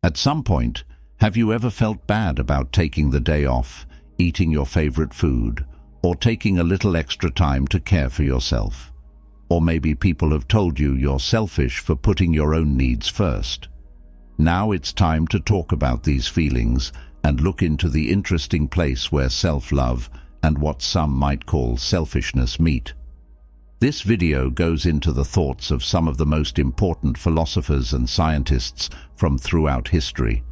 At some point, have you ever felt bad about taking the day off, eating your favorite food, or taking a little extra time to care for yourself? Or maybe people have told you you're selfish for putting your own needs first. Now it's time to talk about these feelings and look into the interesting place where self-love and what some might call selfishness meet. This video goes into the thoughts of some of the most important philosophers and scientists from throughout history.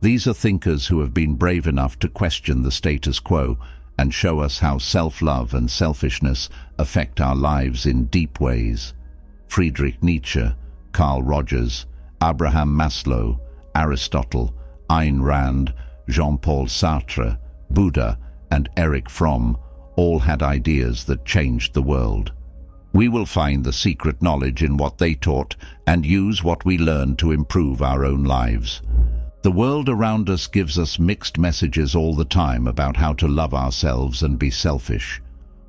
These are thinkers who have been brave enough to question the status quo and show us how self-love and selfishness affect our lives in deep ways. Friedrich Nietzsche, Carl Rogers, Abraham Maslow, Aristotle, Ayn Rand, Jean-Paul Sartre, Buddha, and Erich Fromm all had ideas that changed the world. We will find the secret knowledge in what they taught and use what we learned to improve our own lives. The world around us gives us mixed messages all the time about how to love ourselves and be selfish.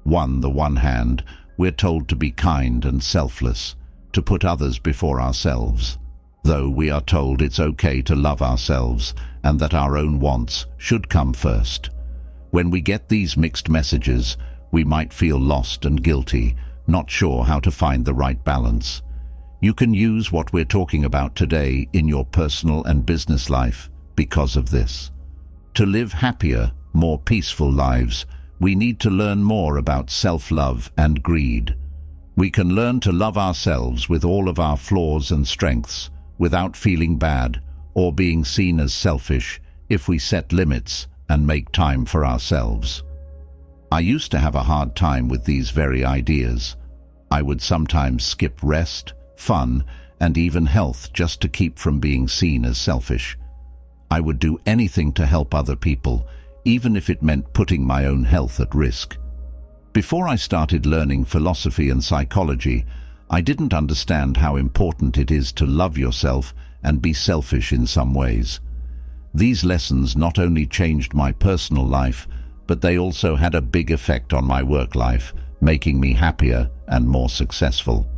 On the one hand, we're told to be kind and selfless, to put others before ourselves, though we are told it's okay to love ourselves and that our own wants should come first. When we get these mixed messages, we might feel lost and guilty, not sure how to find the right balance. You can use what we're talking about today in your personal and business life because of this. To live happier, more peaceful lives, we need to learn more about self-love and greed. We can learn to love ourselves with all of our flaws and strengths without feeling bad or being seen as selfish if we set limits and make time for ourselves. I used to have a hard time with these very ideas. I would sometimes skip rest, fun, and even health just to keep from being seen as selfish. I would do anything to help other people, even if it meant putting my own health at risk. Before I started learning philosophy and psychology, I didn't understand how important it is to love yourself and be selfish in some ways. These lessons not only changed my personal life, but they also had a big effect on my work life, making me happier and more successful.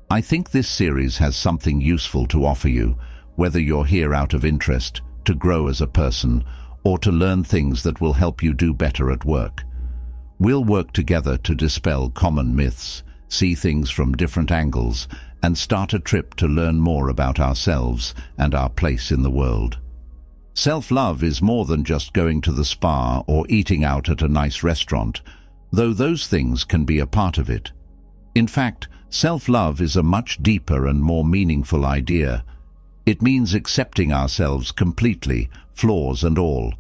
I think this series has something useful to offer you, whether you're here out of interest, to grow as a person, or to learn things that will help you do better at work. We'll work together to dispel common myths, see things from different angles, and start a trip to learn more about ourselves and our place in the world. Self-love is more than just going to the spa or eating out at a nice restaurant, though those things can be a part of it. In fact, self-love is a much deeper and more meaningful idea. It means accepting ourselves completely, flaws and all.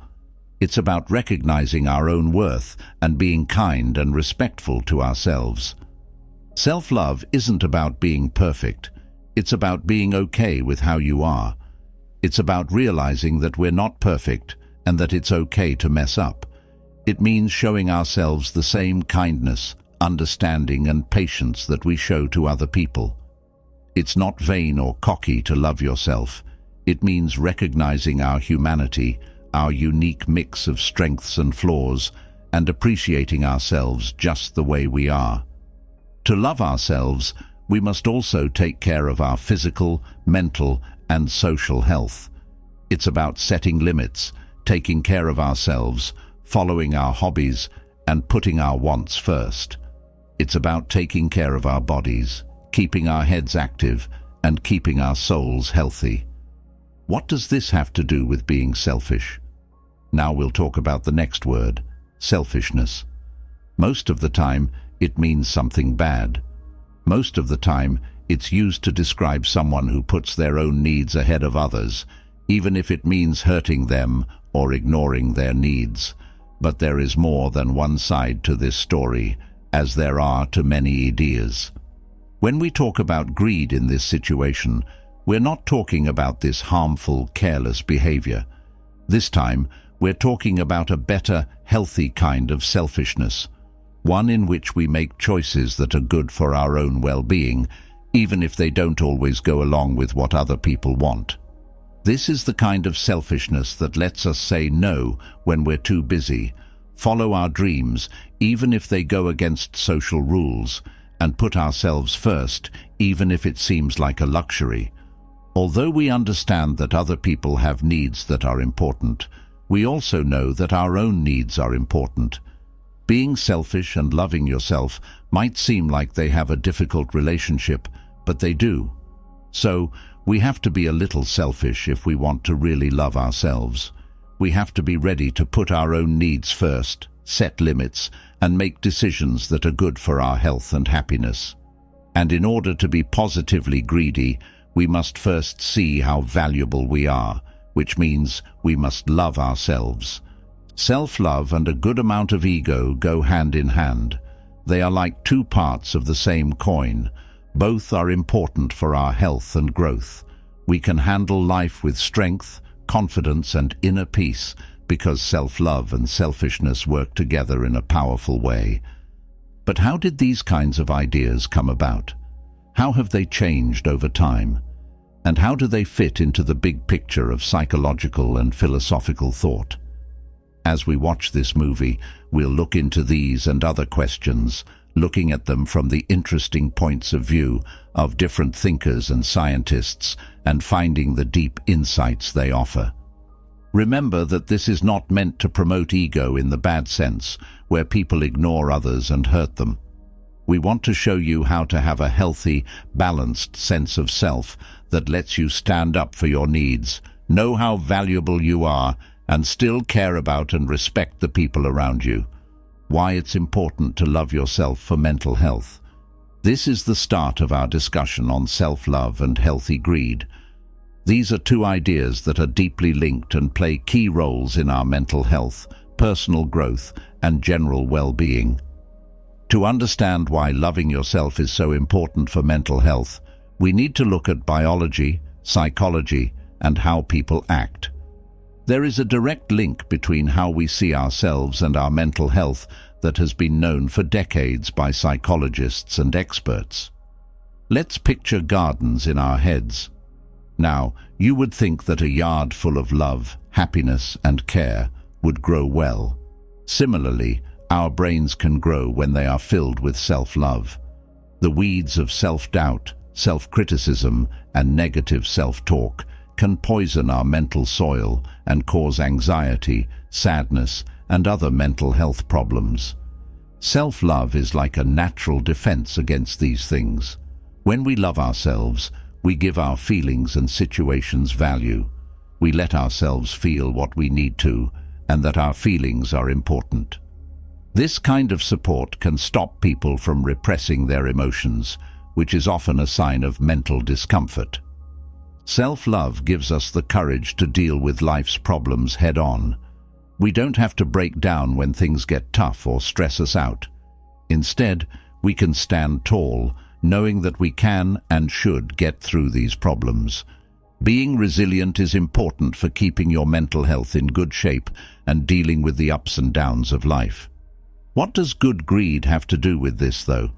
It's about recognizing our own worth and being kind and respectful to ourselves. Self-love isn't about being perfect. It's about being okay with how you are. It's about realizing that we're not perfect and that it's okay to mess up. It means showing ourselves the same kindness, understanding and patience that we show to other people. It's not vain or cocky to love yourself. It means recognizing our humanity, our unique mix of strengths and flaws, and appreciating ourselves just the way we are. To love ourselves, we must also take care of our physical, mental, and social health. It's about setting limits, taking care of ourselves, following our hobbies, and putting our wants first. It's about taking care of our bodies, keeping our heads active, and keeping our souls healthy. What does this have to do with being selfish? Now we'll talk about the next word, selfishness. Most of the time, it means something bad. Most of the time, it's used to describe someone who puts their own needs ahead of others, even if it means hurting them or ignoring their needs. But there is more than one side to this story, as there are to many ideas. When we talk about greed in this situation, we're not talking about this harmful, careless behavior. This time, we're talking about a better, healthy kind of selfishness, one in which we make choices that are good for our own well-being, even if they don't always go along with what other people want. This is the kind of selfishness that lets us say no when we're too busy, follow our dreams even if they go against social rules, and put ourselves first even if it seems like a luxury. Although we understand that other people have needs that are important, we also know that our own needs are important. Being selfish and loving yourself might seem like they have a difficult relationship, but they do. So, we have to be a little selfish if we want to really love ourselves. We have to be ready to put our own needs first, set limits, and make decisions that are good for our health and happiness. And in order to be positively greedy, we must first see how valuable we are, which means we must love ourselves. Self-love and a good amount of ego go hand in hand. They are like two parts of the same coin. Both are important for our health and growth. We can handle life with strength, confidence, and inner peace because self-love and selfishness work together in a powerful way. But how did these kinds of ideas come about? How have they changed over time? And how do they fit into the big picture of psychological and philosophical thought? As we watch this movie, we'll look into these and other questions, looking at them from the interesting points of view of different thinkers and scientists, and finding the deep insights they offer. Remember that this is not meant to promote ego in the bad sense, where people ignore others and hurt them. We want to show you how to have a healthy, balanced sense of self that lets you stand up for your needs, know how valuable you are, and still care about and respect the people around you. Why it's important to love yourself for mental health. This is the start of our discussion on self-love and healthy greed. These are two ideas that are deeply linked and play key roles in our mental health, personal growth, and general well-being. To understand why loving yourself is so important for mental health, we need to look at biology, psychology, and how people act. There is a direct link between how we see ourselves and our mental health that has been known for decades by psychologists and experts. Let's picture gardens in our heads. Now, you would think that a yard full of love, happiness, and care would grow well. Similarly, our brains can grow when they are filled with self-love. The weeds of self-doubt, self-criticism, and negative self-talk can poison our mental soil and cause anxiety, sadness, and other mental health problems. Self-love is like a natural defense against these things. When we love ourselves, we give our feelings and situations value. We let ourselves feel what we need to, and that our feelings are important. This kind of support can stop people from repressing their emotions, which is often a sign of mental discomfort. Self-love gives us the courage to deal with life's problems head-on. We don't have to break down when things get tough or stress us out. Instead, we can stand tall, knowing that we can and should get through these problems. Being resilient is important for keeping your mental health in good shape and dealing with the ups and downs of life. What does good greed have to do with this, though?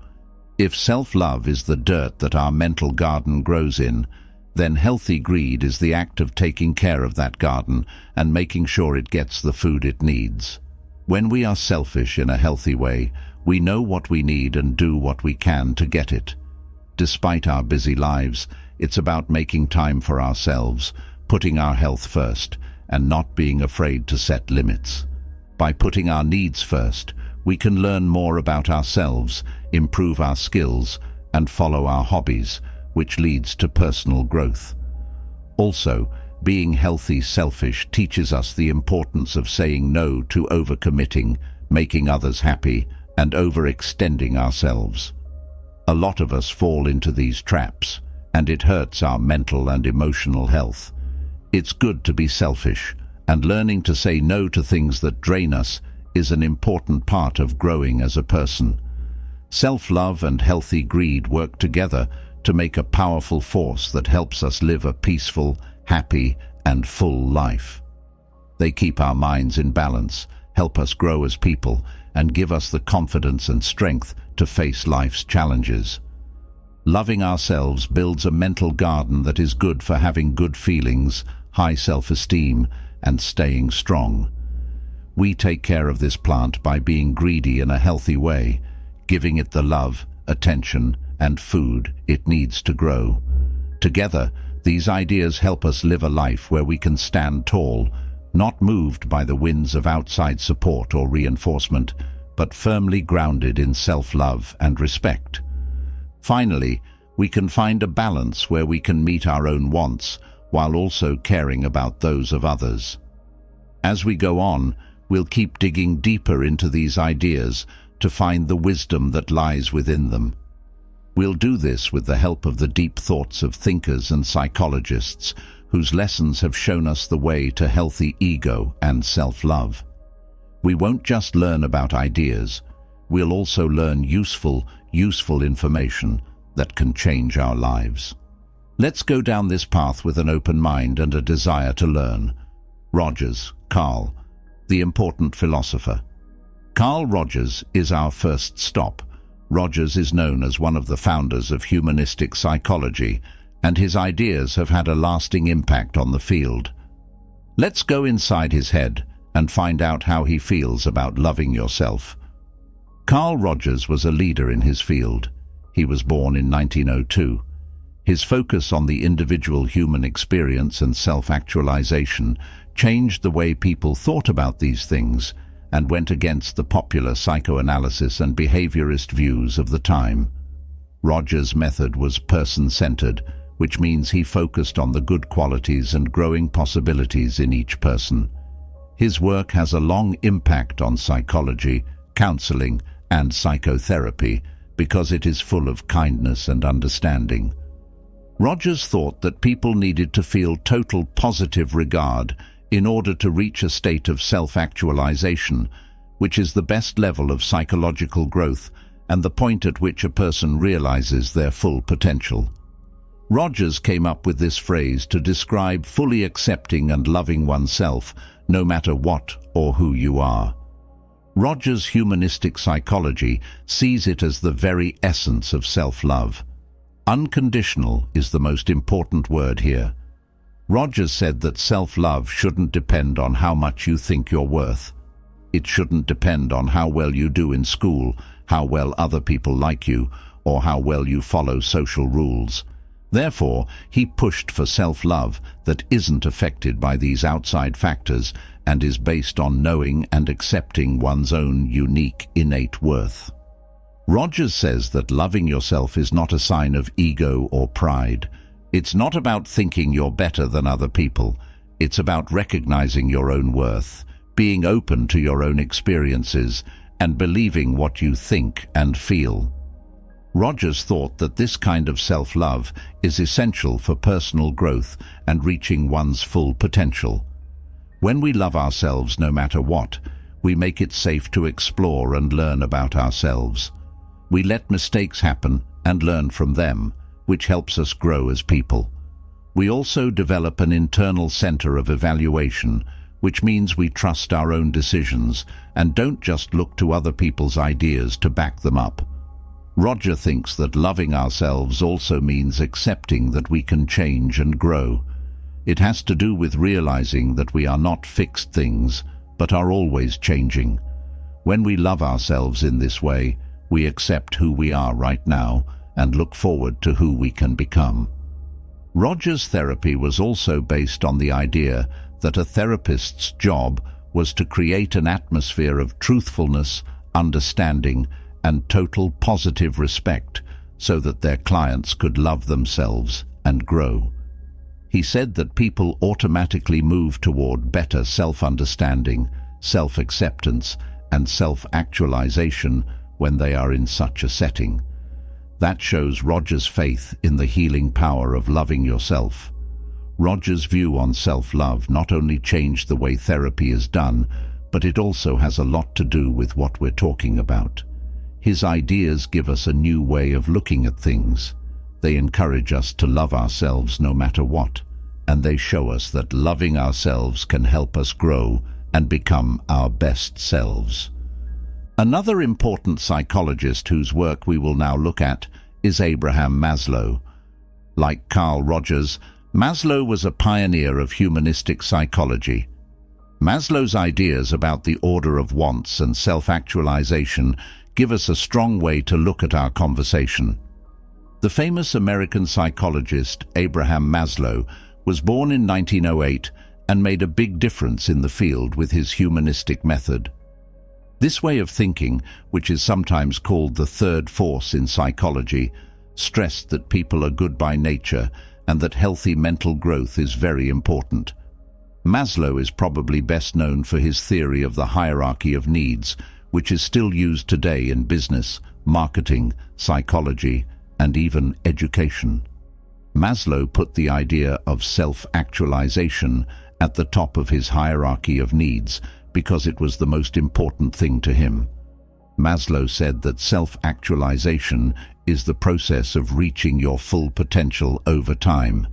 If self-love is the dirt that our mental garden grows in, then healthy greed is the act of taking care of that garden and making sure it gets the food it needs. When we are selfish in a healthy way, we know what we need and do what we can to get it. Despite our busy lives, it's about making time for ourselves, putting our health first, and not being afraid to set limits. By putting our needs first, we can learn more about ourselves, improve our skills, and follow our hobbies, which leads to personal growth. Also, being healthy selfish teaches us the importance of saying no to overcommitting, making others happy, and overextending ourselves. A lot of us fall into these traps, and it hurts our mental and emotional health. It's good to be selfish, and learning to say no to things that drain us is an important part of growing as a person. Self-love and healthy greed work together to make a powerful force that helps us live a peaceful, happy, and full life. They keep our minds in balance, help us grow as people, and give us the confidence and strength to face life's challenges. Loving ourselves builds a mental garden that is good for having good feelings, high self-esteem, and staying strong. We take care of this plant by being greedy in a healthy way, giving it the love, attention, and food it needs to grow. Together, These ideas help us live a life where we can stand tall, not moved by the winds of outside support or reinforcement, but firmly grounded in self-love and respect. Finally, we can find a balance where we can meet our own wants while also caring about those of others. As we go on, we'll keep digging deeper into these ideas to find the wisdom that lies within them. We'll do this with the help of the deep thoughts of thinkers and psychologists whose lessons have shown us the way to healthy ego and self-love. We won't just learn about ideas, we'll also learn useful information that can change our lives. Let's go down this path with an open mind and a desire to learn. Rogers, Carl, the important philosopher. Carl Rogers is our first stop. Rogers is known as one of the founders of humanistic psychology, and his ideas have had a lasting impact on the field. Let's go inside his head and find out how he feels about loving yourself. Carl Rogers was a leader in his field. He was born in 1902. His focus on the individual human experience and self-actualization changed the way people thought about these things and went against the popular psychoanalysis and behaviorist views of the time. Rogers' method was person-centered, which means he focused on the good qualities and growing possibilities in each person. His work has a long impact on psychology, counseling, and psychotherapy because it is full of kindness and understanding. Rogers thought that people needed to feel total positive regard in order to reach a state of self-actualization, which is the best level of psychological growth and the point at which a person realizes their full potential. Rogers came up with this phrase to describe fully accepting and loving oneself, no matter what or who you are. Rogers' humanistic psychology sees it as the very essence of self-love. Unconditional is the most important word here. Rogers said that self-love shouldn't depend on how much you think you're worth. It shouldn't depend on how well you do in school, how well other people like you, or how well you follow social rules. Therefore, he pushed for self-love that isn't affected by these outside factors and is based on knowing and accepting one's own unique, innate worth. Rogers says that loving yourself is not a sign of ego or pride. It's not about thinking you're better than other people. It's about recognizing your own worth, being open to your own experiences, and believing what you think and feel. Rogers thought that this kind of self-love is essential for personal growth and reaching one's full potential. When we love ourselves no matter what, we make it safe to explore and learn about ourselves. We let mistakes happen and learn from them, which helps us grow as people. We also develop an internal center of evaluation, which means we trust our own decisions and don't just look to other people's ideas to back them up. Roger thinks that loving ourselves also means accepting that we can change and grow. It has to do with realizing that we are not fixed things, but are always changing. When we love ourselves in this way, we accept who we are right now and look forward to who we can become. Rogers' therapy was also based on the idea that a therapist's job was to create an atmosphere of truthfulness, understanding, and total positive respect so that their clients could love themselves and grow. He said that people automatically move toward better self-understanding, self-acceptance, and self-actualization when they are in such a setting. That shows Rogers' faith in the healing power of loving yourself. Rogers' view on self-love not only changed the way therapy is done, but it also has a lot to do with what we're talking about. His ideas give us a new way of looking at things. They encourage us to love ourselves no matter what, and they show us that loving ourselves can help us grow and become our best selves. Another important psychologist whose work we will now look at is Abraham Maslow. Like Carl Rogers, Maslow was a pioneer of humanistic psychology. Maslow's ideas about the order of wants and self-actualization give us a strong way to look at our conversation. The famous American psychologist Abraham Maslow was born in 1908 and made a big difference in the field with his humanistic method. This way of thinking, which is sometimes called the third force in psychology, stressed that people are good by nature and that healthy mental growth is very important. Maslow is probably best known for his theory of the hierarchy of needs, which is still used today in business, marketing, psychology, and even education. Maslow put the idea of self-actualization at the top of his hierarchy of needs because it was the most important thing to him. Maslow said that self-actualization is the process of reaching your full potential over time.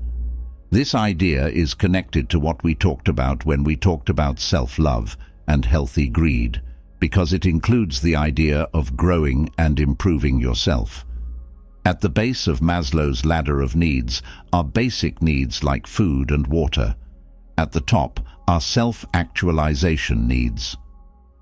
This idea is connected to what we talked about when we talked about self-love and healthy greed, because it includes the idea of growing and improving yourself. At the base of Maslow's ladder of needs are basic needs like food and water. At the top are self-actualization needs.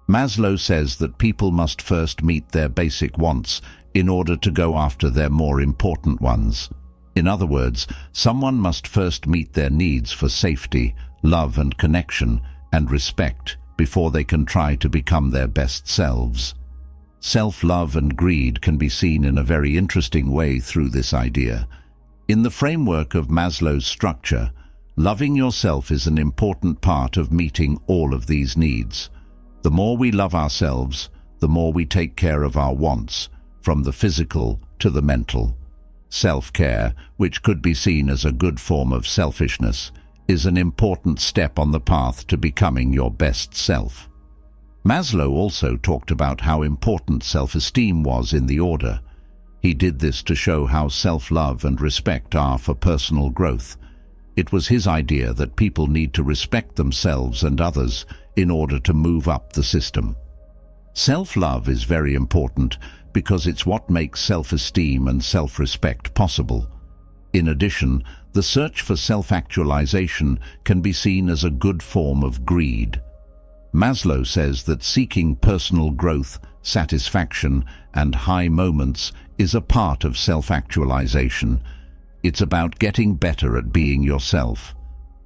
Maslow says that people must first meet their basic wants in order to go after their more important ones. In other words, someone must first meet their needs for safety, love and connection, and respect before they can try to become their best selves. Self-love and greed can be seen in a very interesting way through this idea. In the framework of Maslow's structure, loving yourself is an important part of meeting all of these needs. The more we love ourselves, the more we take care of our wants, from the physical to the mental. Self-care, which could be seen as a good form of selfishness, is an important step on the path to becoming your best self. Maslow also talked about how important self-esteem was in the order. He did this to show how self-love and respect are for personal growth. It was his idea that people need to respect themselves and others in order to move up the system. Self-love is very important because it's what makes self-esteem and self-respect possible. In addition, the search for self-actualization can be seen as a good form of greed. Maslow says that seeking personal growth, satisfaction, and high moments is a part of self-actualization. It's about getting better at being yourself.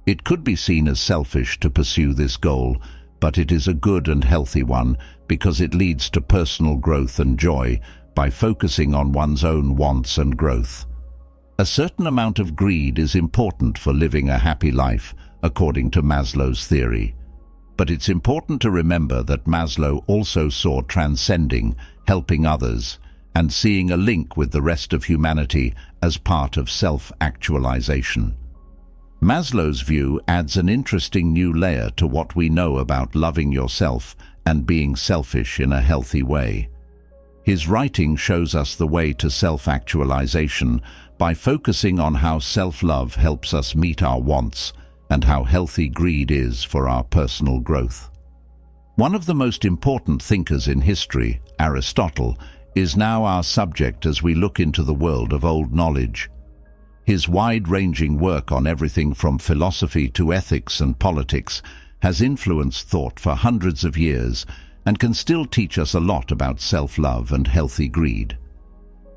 It could be seen as selfish to pursue this goal, but it is a good and healthy one because it leads to personal growth and joy by focusing on one's own wants and growth. A certain amount of greed is important for living a happy life, according to Maslow's theory. But it's important to remember that Maslow also saw transcending, helping others, and seeing a link with the rest of humanity as part of self-actualization. Maslow's view adds an interesting new layer to what we know about loving yourself and being selfish in a healthy way. His writing shows us the way to self-actualization by focusing on how self-love helps us meet our wants and how healthy greed is for our personal growth. One of the most important thinkers in history, Aristotle, is now our subject as we look into the world of old knowledge. His wide-ranging work on everything from philosophy to ethics and politics has influenced thought for hundreds of years and can still teach us a lot about self-love and healthy greed.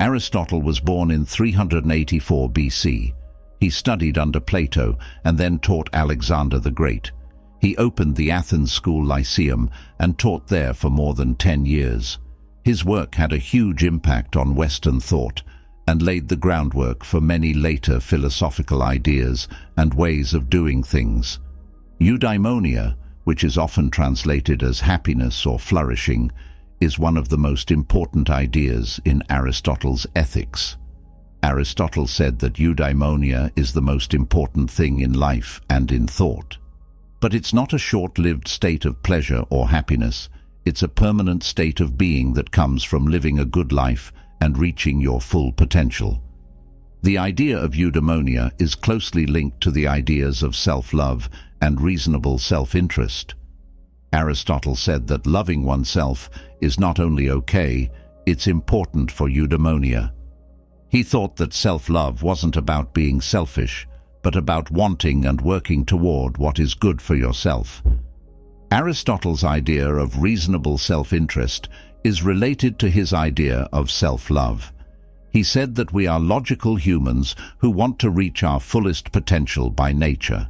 Aristotle was born in 384 BC. He studied under Plato and then taught Alexander the Great. He opened the Athens school Lyceum and taught there for more than 10 years. His work had a huge impact on Western thought and laid the groundwork for many later philosophical ideas and ways of doing things. Eudaimonia, which is often translated as happiness or flourishing, is one of the most important ideas in Aristotle's ethics. Aristotle said that eudaimonia is the most important thing in life and in thought. But it's not a short-lived state of pleasure or happiness. It's a permanent state of being that comes from living a good life and reaching your full potential. The idea of eudaimonia is closely linked to the ideas of self-love and reasonable self-interest. Aristotle said that loving oneself is not only okay, it's important for eudaimonia. He thought that self-love wasn't about being selfish, but about wanting and working toward what is good for yourself. Aristotle's idea of reasonable self-interest is related to his idea of self-love. He said that we are logical humans who want to reach our fullest potential by nature.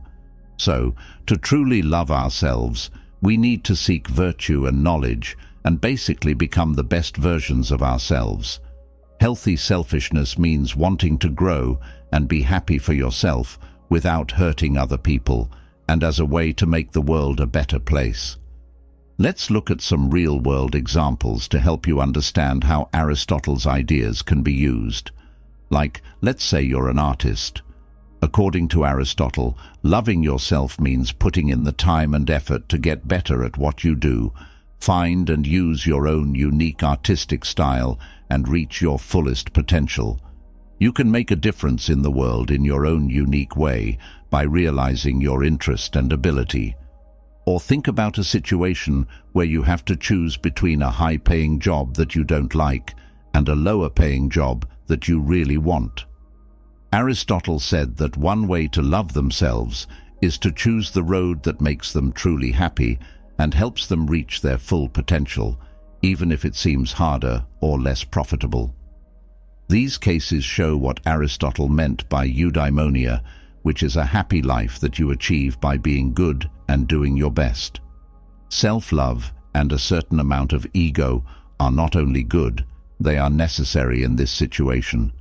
So, to truly love ourselves, we need to seek virtue and knowledge and basically become the best versions of ourselves. Healthy selfishness means wanting to grow and be happy for yourself without hurting other people, and as a way to make the world a better place. Let's look at some real-world examples to help you understand how Aristotle's ideas can be used. Like, let's say you're an artist. According to Aristotle, loving yourself means putting in the time and effort to get better at what you do, find and use your own unique artistic style, and reach your fullest potential. You can make a difference in the world in your own unique way by realizing your interest and ability. Or think about a situation where you have to choose between a high-paying job that you don't like and a lower-paying job that you really want. Aristotle said that one way to love themselves is to choose the road that makes them truly happy and helps them reach their full potential, even if it seems harder or less profitable. These cases show what Aristotle meant by eudaimonia, which is a happy life that you achieve by being good and doing your best. Self-love and a certain amount of ego are not only good, they are necessary in this situation.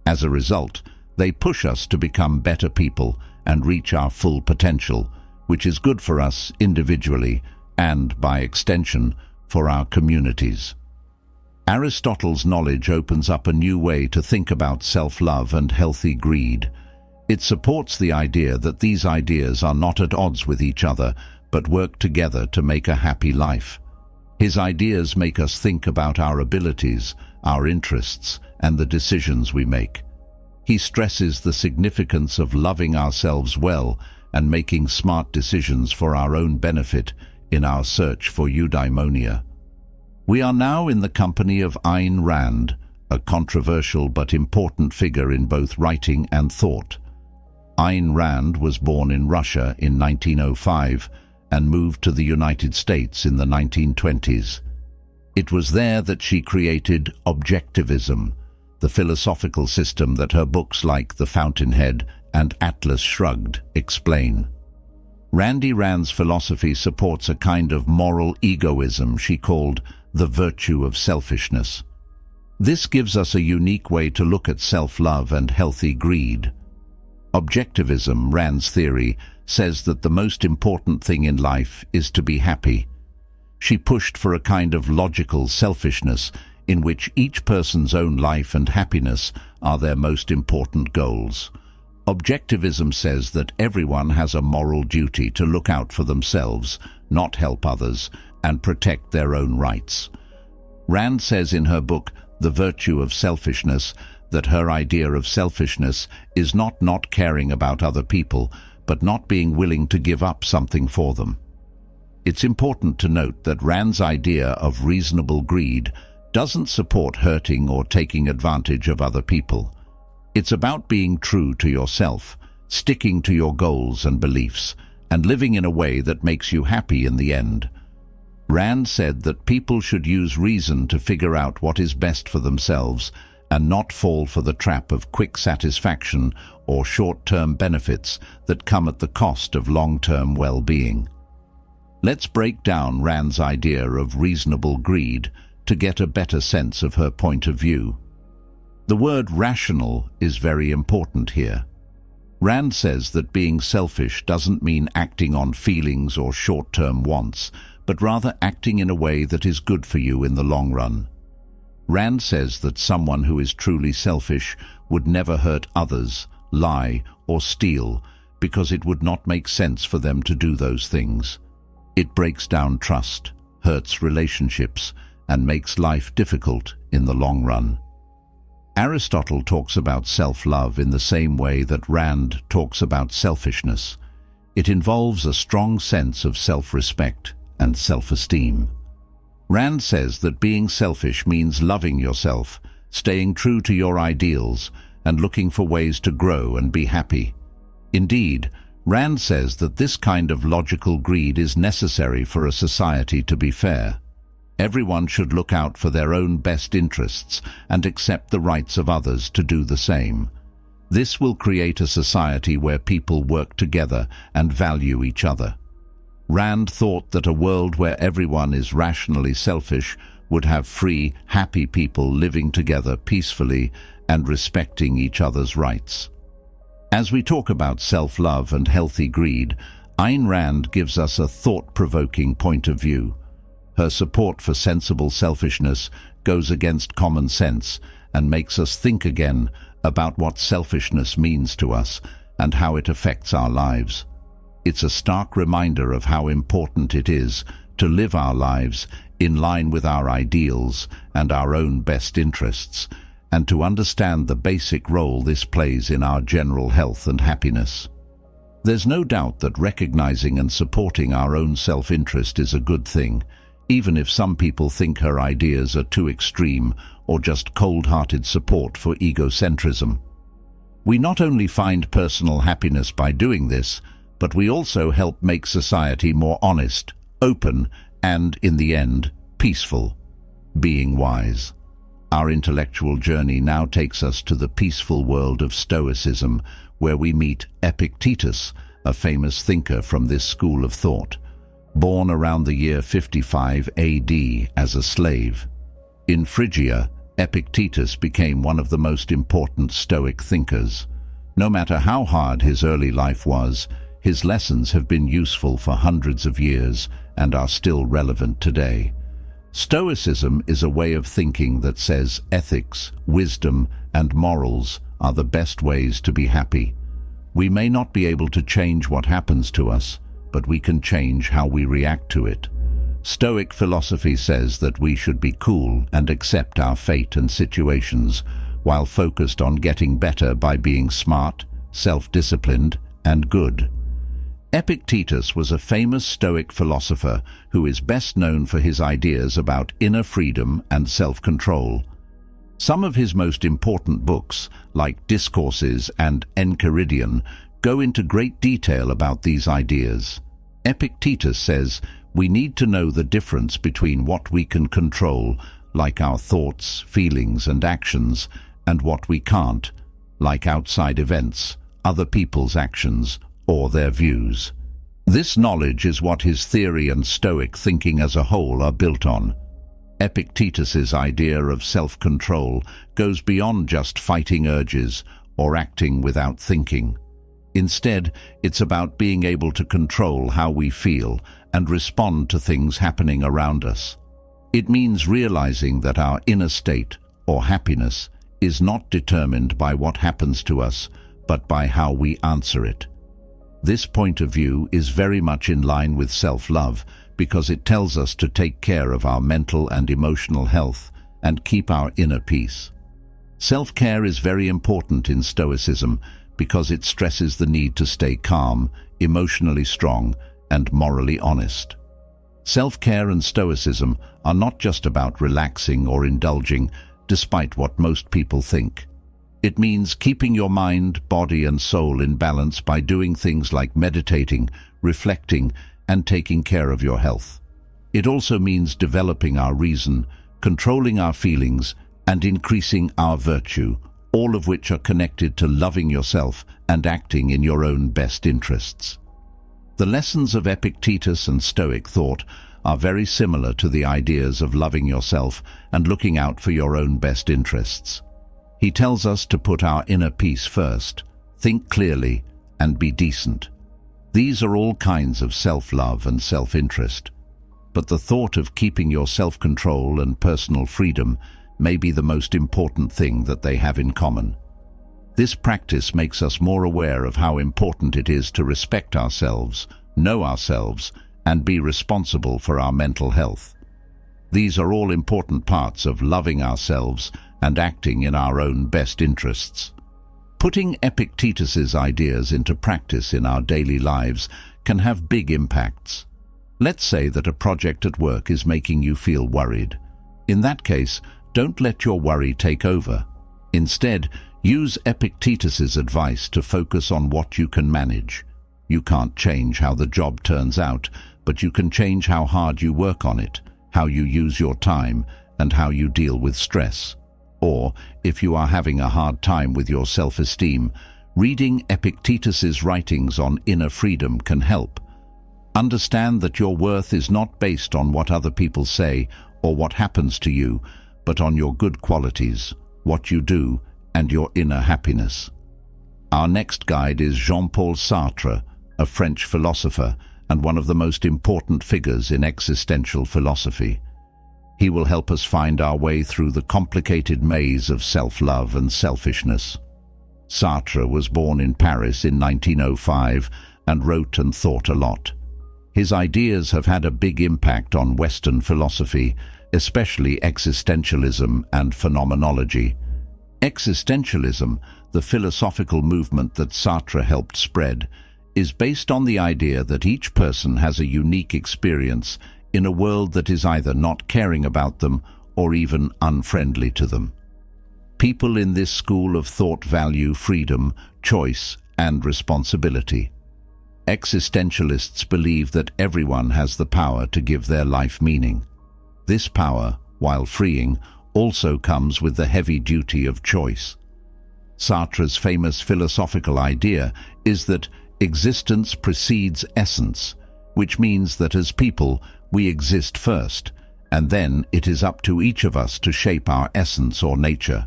As a result, they push us to become better people and reach our full potential, which is good for us individually and, by extension, for our communities. Aristotle's knowledge opens up a new way to think about self-love and healthy greed. It supports the idea that these ideas are not at odds with each other, but work together to make a happy life. His ideas make us think about our abilities, our interests, and the decisions we make. He stresses the significance of loving ourselves well and making smart decisions for our own benefit in our search for eudaimonia. We are now in the company of Ayn Rand, a controversial but important figure in both writing and thought. Ayn Rand was born in Russia in 1905 and moved to the United States in the 1920s. It was there that she created objectivism, the philosophical system that her books like The Fountainhead and Atlas Shrugged explain. Rand's philosophy supports a kind of moral egoism she called the virtue of selfishness. This gives us a unique way to look at self-love and healthy greed. Objectivism, Rand's theory, says that the most important thing in life is to be happy. She pushed for a kind of logical selfishness in which each person's own life and happiness are their most important goals. Objectivism says that everyone has a moral duty to look out for themselves, not help others, and protect their own rights. Rand says in her book, The Virtue of Selfishness, that her idea of selfishness is not caring about other people, but not being willing to give up something for them. It's important to note that Rand's idea of reasonable greed doesn't support hurting or taking advantage of other people. It's about being true to yourself, sticking to your goals and beliefs, and living in a way that makes you happy in the end. Rand said that people should use reason to figure out what is best for themselves and not fall for the trap of quick satisfaction or short-term benefits that come at the cost of long-term well-being. Let's break down Rand's idea of reasonable greed to get a better sense of her point of view. The word rational is very important here. Rand says that being selfish doesn't mean acting on feelings or short-term wants, but rather acting in a way that is good for you in the long run. Rand says that someone who is truly selfish would never hurt others, lie, or steal, because it would not make sense for them to do those things. It breaks down trust, hurts relationships, and makes life difficult in the long run. Aristotle talks about self-love in the same way that Rand talks about selfishness. It involves a strong sense of self-respect and self-esteem. Rand says that being selfish means loving yourself, staying true to your ideals, and looking for ways to grow and be happy. Indeed, Rand says that this kind of logical greed is necessary for a society to be fair. Everyone should look out for their own best interests and accept the rights of others to do the same. This will create a society where people work together and value each other. Rand thought that a world where everyone is rationally selfish would have free, happy people living together peacefully and respecting each other's rights. As we talk about self-love and healthy greed, Ayn Rand gives us a thought-provoking point of view. Her support for sensible selfishness goes against common sense and makes us think again about what selfishness means to us and how it affects our lives. It's a stark reminder of how important it is to live our lives in line with our ideals and our own best interests, and to understand the basic role this plays in our general health and happiness. There's no doubt that recognizing and supporting our own self-interest is a good thing, even if some people think her ideas are too extreme or just cold-hearted support for egocentrism. We not only find personal happiness by doing this, but we also help make society more honest, open, and, in the end, peaceful. Being wise. Our intellectual journey now takes us to the peaceful world of Stoicism, where we meet Epictetus, a famous thinker from this school of thought. Born around the year 55 AD as a slave. In Phrygia, Epictetus became one of the most important Stoic thinkers. No matter how hard his early life was, his lessons have been useful for hundreds of years and are still relevant today. Stoicism is a way of thinking that says ethics, wisdom, and morals are the best ways to be happy. We may not be able to change what happens to us, but we can change how we react to it. Stoic philosophy says that we should be cool and accept our fate and situations, while focused on getting better by being smart, self-disciplined, and good. Epictetus was a famous Stoic philosopher who is best known for his ideas about inner freedom and self-control. Some of his most important books, like Discourses and Enchiridion, go into great detail about these ideas. Epictetus says we need to know the difference between what we can control, like our thoughts, feelings, and actions, and what we can't, like outside events, other people's actions, or their views. This knowledge is what his theory and Stoic thinking as a whole are built on. Epictetus's idea of self-control goes beyond just fighting urges or acting without thinking. Instead, it's about being able to control how we feel and respond to things happening around us. It means realizing that our inner state, or happiness, is not determined by what happens to us, but by how we answer it. This point of view is very much in line with self-love because it tells us to take care of our mental and emotional health and keep our inner peace. Self-care is very important in Stoicism because it stresses the need to stay calm, emotionally strong, and morally honest. Self-care and Stoicism are not just about relaxing or indulging, despite what most people think. It means keeping your mind, body, and soul in balance by doing things like meditating, reflecting, and taking care of your health. It also means developing our reason, controlling our feelings, and increasing our virtue, all of which are connected to loving yourself and acting in your own best interests. The lessons of Epictetus and Stoic thought are very similar to the ideas of loving yourself and looking out for your own best interests. He tells us to put our inner peace first, think clearly, and be decent. These are all kinds of self-love and self-interest. But the thought of keeping your self-control and personal freedom may be the most important thing that they have in common. This practice makes us more aware of how important it is to respect ourselves, know ourselves, and be responsible for our mental health. These are all important parts of loving ourselves and acting in our own best interests. Putting Epictetus's ideas into practice in our daily lives can have big impacts. Let's say that a project at work is making you feel worried. In that case, don't let your worry take over. Instead, use Epictetus's advice to focus on what you can manage. You can't change how the job turns out, but you can change how hard you work on it, how you use your time, and how you deal with stress. Or, if you are having a hard time with your self-esteem, reading Epictetus's writings on inner freedom can help. Understand that your worth is not based on what other people say or what happens to you, but on your good qualities, what you do, and your inner happiness. Our next guide is Jean-Paul Sartre, a French philosopher and one of the most important figures in existential philosophy. He will help us find our way through the complicated maze of self-love and selfishness. Sartre was born in Paris in 1905 and wrote and thought a lot. His ideas have had a big impact on Western philosophy, especially existentialism and phenomenology. Existentialism, the philosophical movement that Sartre helped spread, is based on the idea that each person has a unique experience in a world that is either not caring about them or even unfriendly to them. People in this school of thought value freedom, choice, and responsibility. Existentialists believe that everyone has the power to give their life meaning. This power, while freeing, also comes with the heavy duty of choice. Sartre's famous philosophical idea is that existence precedes essence, which means that as people, we exist first, and then it is up to each of us to shape our essence or nature.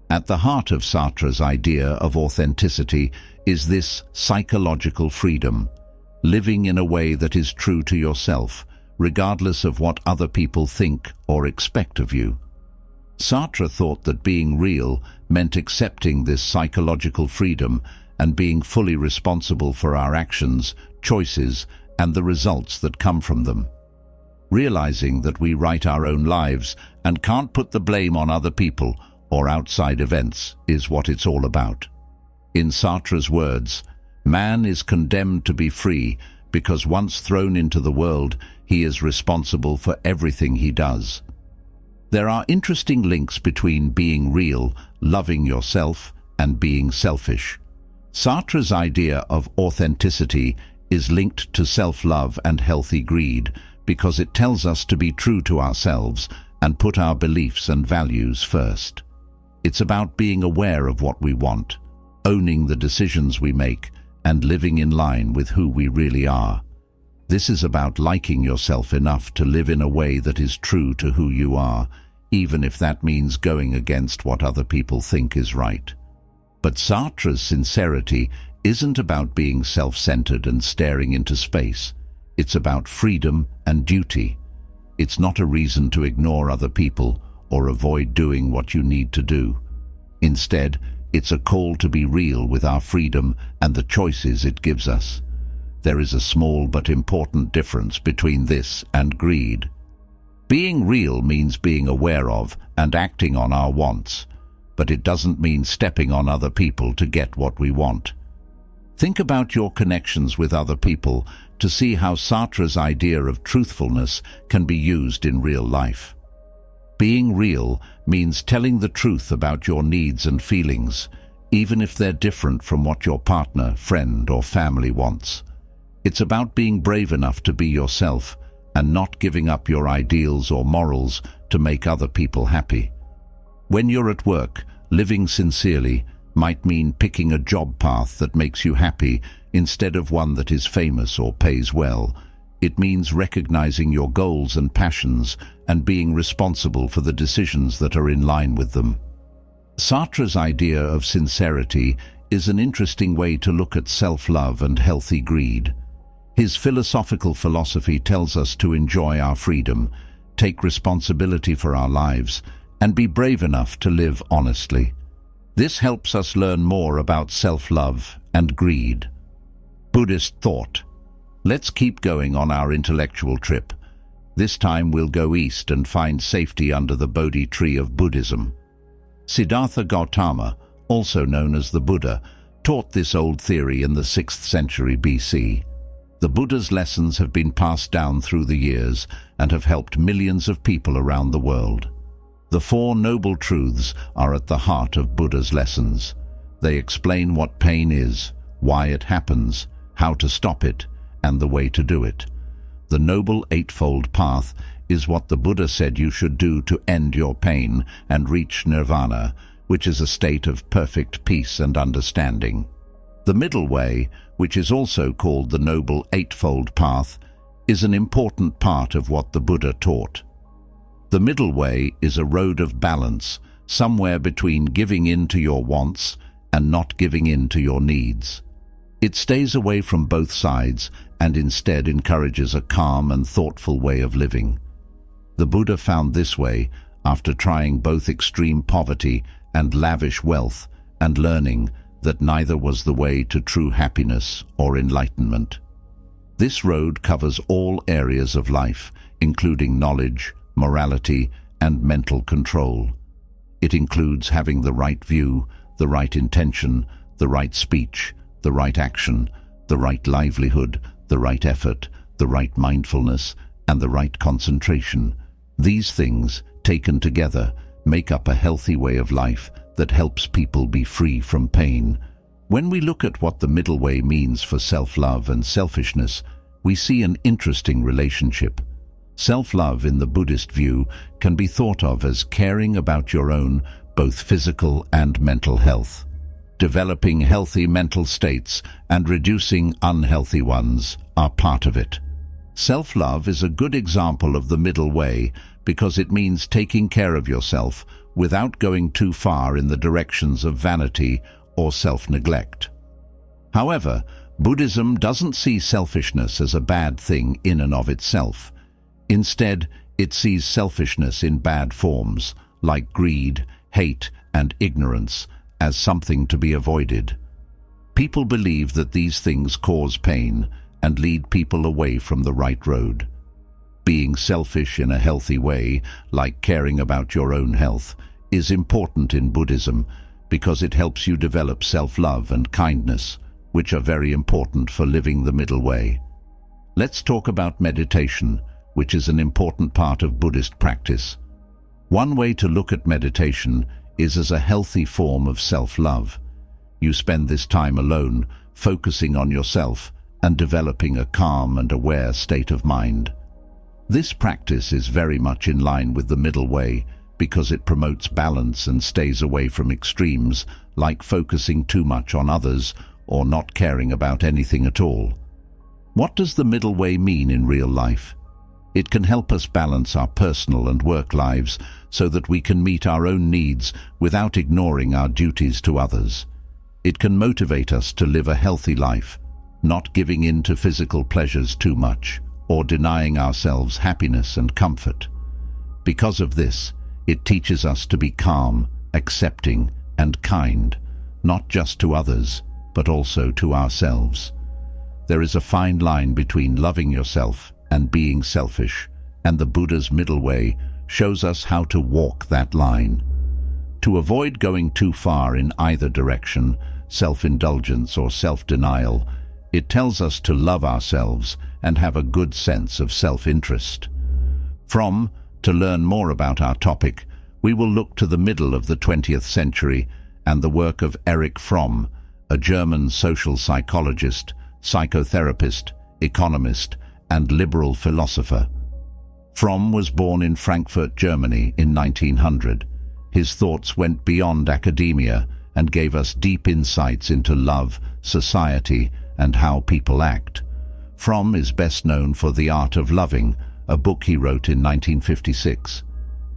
At the heart of Sartre's idea of authenticity is this psychological freedom, living in a way that is true to yourself, regardless of what other people think or expect of you. Sartre thought that being real meant accepting this psychological freedom and being fully responsible for our actions, choices, and the results that come from them. Realizing that we write our own lives and can't put the blame on other people or outside events is what it's all about. In Sartre's words, man is condemned to be free because once thrown into the world, he is responsible for everything he does. There are interesting links between being real, loving yourself, and being selfish. Sartre's idea of authenticity is linked to self-love and healthy greed because it tells us to be true to ourselves and put our beliefs and values first. It's about being aware of what we want, owning the decisions we make, and living in line with who we really are. This is about liking yourself enough to live in a way that is true to who you are, even if that means going against what other people think is right. But Sartre's sincerity isn't about being self-centered and staring into space. It's about freedom and duty. It's not a reason to ignore other people or avoid doing what you need to do. Instead, it's a call to be real with our freedom and the choices it gives us. There is a small but important difference between this and greed. Being real means being aware of and acting on our wants, but it doesn't mean stepping on other people to get what we want. Think about your connections with other people to see how Sartre's idea of truthfulness can be used in real life. Being real means telling the truth about your needs and feelings, even if they're different from what your partner, friend, or family wants. It's about being brave enough to be yourself and not giving up your ideals or morals to make other people happy. When you're at work, living sincerely might mean picking a job path that makes you happy instead of one that is famous or pays well. It means recognizing your goals and passions and being responsible for the decisions that are in line with them. Sartre's idea of sincerity is an interesting way to look at self-love and healthy greed. His philosophical philosophy tells us to enjoy our freedom, take responsibility for our lives, and be brave enough to live honestly. This helps us learn more about self-love and greed. Buddhist thought. Let's keep going on our intellectual trip. This time we'll go east and find safety under the Bodhi tree of Buddhism. Siddhartha Gautama, also known as the Buddha, taught this old theory in the 6th century BC. The Buddha's lessons have been passed down through the years and have helped millions of people around the world. The 4 noble truths are at the heart of Buddha's lessons. They explain what pain is, why it happens, how to stop it, and the way to do it. The Noble Eightfold Path is what the Buddha said you should do to end your pain and reach nirvana, which is a state of perfect peace and understanding. The middle way, which is also called the Noble Eightfold Path, is an important part of what the Buddha taught. The middle way is a road of balance, somewhere between giving in to your wants and not giving in to your needs. It stays away from both sides and instead encourages a calm and thoughtful way of living. The Buddha found this way after trying both extreme poverty and lavish wealth and learning that neither was the way to true happiness or enlightenment. This road covers all areas of life, including knowledge, morality, and mental control. It includes having the right view, the right intention, the right speech, the right action, the right livelihood, the right effort, the right mindfulness, and the right concentration. These things, taken together, make up a healthy way of life that helps people be free from pain. When we look at what the middle way means for self-love and selfishness, we see an interesting relationship. Self-love in the Buddhist view can be thought of as caring about your own, both physical and mental health. Developing healthy mental states and reducing unhealthy ones are part of it. Self-love is a good example of the middle way because it means taking care of yourself without going too far in the directions of vanity or self-neglect. However, Buddhism doesn't see selfishness as a bad thing in and of itself. Instead, it sees selfishness in bad forms, like greed, hate, and ignorance, as something to be avoided. People believe that these things cause pain and lead people away from the right road. Being selfish in a healthy way, like caring about your own health, is important in Buddhism because it helps you develop self-love and kindness, which are very important for living the middle way. Let's talk about meditation, which is an important part of Buddhist practice. One way to look at meditation is as a healthy form of self-love. You spend this time alone, focusing on yourself and developing a calm and aware state of mind. This practice is very much in line with the middle way because it promotes balance and stays away from extremes like focusing too much on others or not caring about anything at all. What does the middle way mean in real life? It can help us balance our personal and work lives so that we can meet our own needs without ignoring our duties to others. It can motivate us to live a healthy life, not giving in to physical pleasures too much or denying ourselves happiness and comfort. Because of this, it teaches us to be calm, accepting, and kind, not just to others, but also to ourselves. There is a fine line between loving yourself and being selfish, and the Buddha's middle way shows us how to walk that line. To avoid going too far in either direction, self-indulgence or self-denial, it tells us to love ourselves and have a good sense of self-interest. To learn more about our topic, we will look to the middle of the 20th century and the work of Erich Fromm, a German social psychologist, psychotherapist, economist, and liberal philosopher. Fromm was born in Frankfurt, Germany in 1900. His thoughts went beyond academia and gave us deep insights into love, society, and how people act. Fromm is best known for The Art of Loving, a book he wrote in 1956.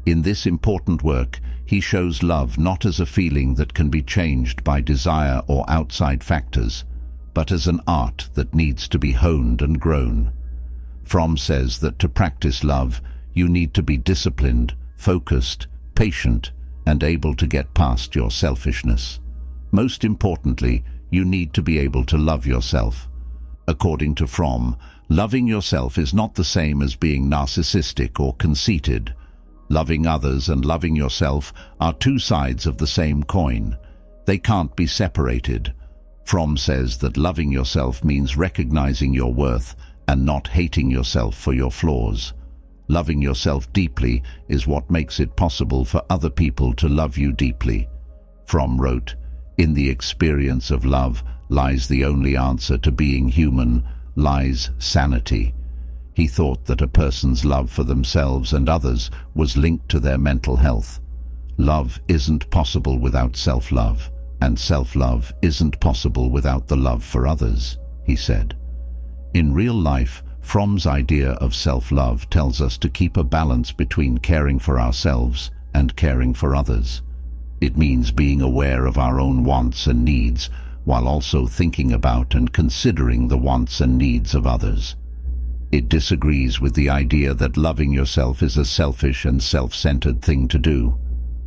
In this important work, he shows love not as a feeling that can be changed by desire or outside factors, but as an art that needs to be honed and grown. Fromm says that to practice love, you need to be disciplined, focused, patient, and able to get past your selfishness. Most importantly, you need to be able to love yourself. According to Fromm, loving yourself is not the same as being narcissistic or conceited. Loving others and loving yourself are two sides of the same coin. They can't be separated. Fromm says that loving yourself means recognizing your worth and not hating yourself for your flaws. Loving yourself deeply is what makes it possible for other people to love you deeply. Fromm wrote, "In the experience of love lies the only answer to being human, lies sanity. He thought that a person's love for themselves and others was linked to their mental health. Love isn't possible without self-love, and self-love isn't possible without the love for others, he said. In real life, Fromm's idea of self-love tells us to keep a balance between caring for ourselves and caring for others. It means being aware of our own wants and needs, while also thinking about and considering the wants and needs of others. It disagrees with the idea that loving yourself is a selfish and self-centered thing to do.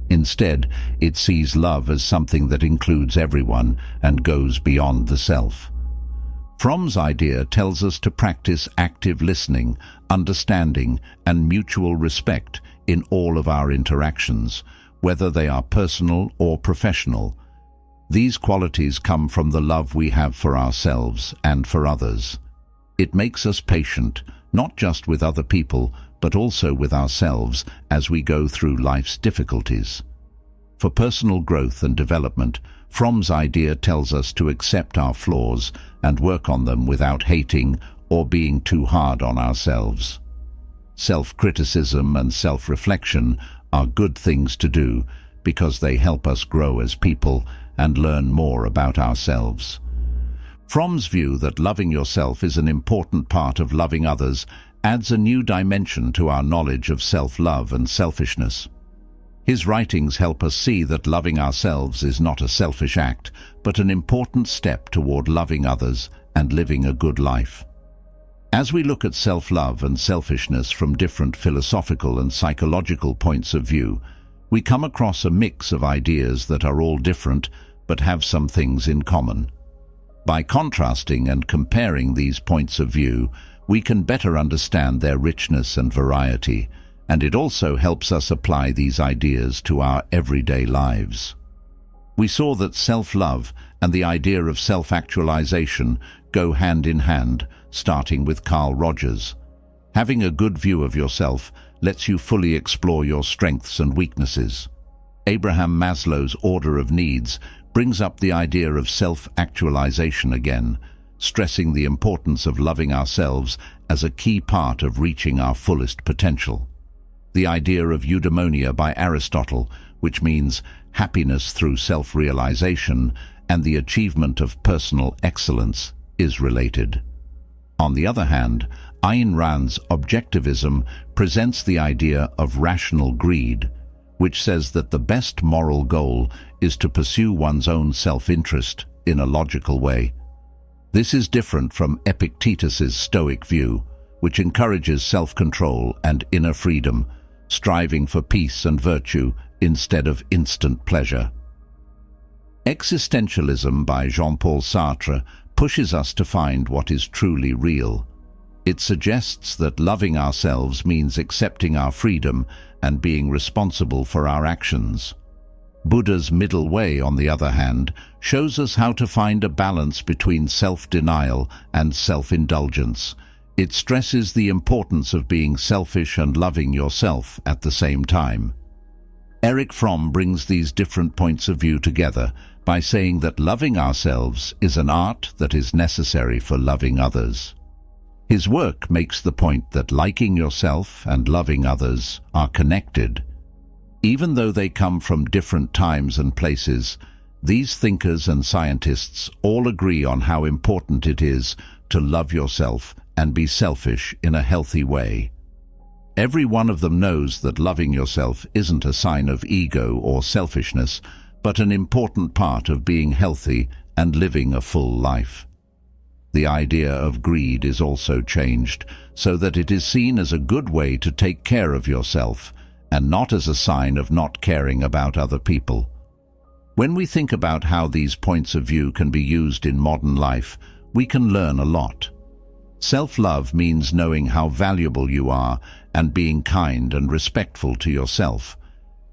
Instead, it sees love as something that includes everyone and goes beyond the self. Fromm's idea tells us to practice active listening, understanding, and mutual respect in all of our interactions, whether they are personal or professional. These qualities come from the love we have for ourselves and for others. It makes us patient, not just with other people, but also with ourselves as we go through life's difficulties. For personal growth and development, Fromm's idea tells us to accept our flaws and work on them without hating or being too hard on ourselves. Self-criticism and self-reflection are good things to do because they help us grow as people and learn more about ourselves. Fromm's view that loving yourself is an important part of loving others adds a new dimension to our knowledge of self-love and selfishness. His writings help us see that loving ourselves is not a selfish act, but an important step toward loving others and living a good life. As we look at self-love and selfishness from different philosophical and psychological points of view, we come across a mix of ideas that are all different but have some things in common. By contrasting and comparing these points of view, we can better understand their richness and variety, and it also helps us apply these ideas to our everyday lives. We saw that self-love and the idea of self-actualization go hand in hand, starting with Carl Rogers. Having a good view of yourself lets you fully explore your strengths and weaknesses. Abraham Maslow's order of needs brings up the idea of self-actualization again, stressing the importance of loving ourselves as a key part of reaching our fullest potential. The idea of eudaimonia by Aristotle, which means happiness through self-realization and the achievement of personal excellence, is related. On the other hand, Ayn Rand's objectivism presents the idea of rational greed, which says that the best moral goal is to pursue one's own self-interest in a logical way. This is different from Epictetus's Stoic view, which encourages self-control and inner freedom, striving for peace and virtue instead of instant pleasure. Existentialism by Jean-Paul Sartre pushes us to find what is truly real. It suggests that loving ourselves means accepting our freedom and being responsible for our actions. Buddha's middle way, on the other hand, shows us how to find a balance between self-denial and self-indulgence. It stresses the importance of being selfish and loving yourself at the same time. Erich Fromm brings these different points of view together by saying that loving ourselves is an art that is necessary for loving others. His work makes the point that liking yourself and loving others are connected. Even though they come from different times and places, these thinkers and scientists all agree on how important it is to love yourself and be selfish in a healthy way. Every one of them knows that loving yourself isn't a sign of ego or selfishness, but an important part of being healthy and living a full life. The idea of greed is also changed so that it is seen as a good way to take care of yourself and not as a sign of not caring about other people. When we think about how these points of view can be used in modern life, we can learn a lot. Self-love means knowing how valuable you are and being kind and respectful to yourself.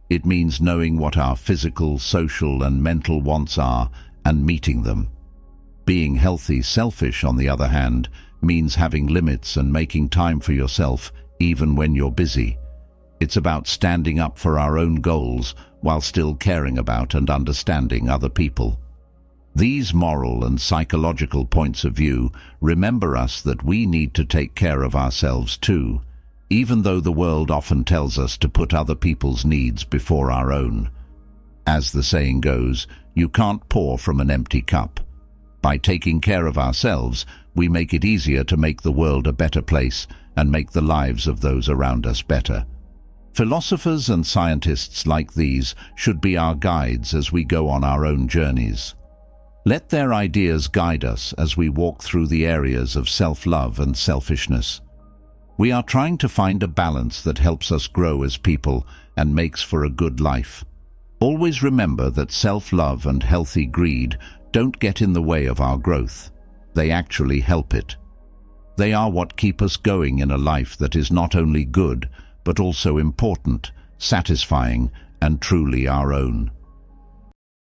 It means knowing what our physical, social, and mental wants are and meeting them. Being healthy selfish, on the other hand, means having limits and making time for yourself even when you're busy. It's about standing up for our own goals while still caring about and understanding other people. These moral and psychological points of view remember us that we need to take care of ourselves too, even though the world often tells us to put other people's needs before our own. As the saying goes, you can't pour from an empty cup. By taking care of ourselves, we make it easier to make the world a better place and make the lives of those around us better. Philosophers and scientists like these should be our guides as we go on our own journeys. Let their ideas guide us as we walk through the areas of self-love and selfishness. We are trying to find a balance that helps us grow as people and makes for a good life. Always remember that self-love and healthy greed don't get in the way of our growth. They actually help it. They are what keep us going in a life that is not only good, but also important, satisfying, and truly our own.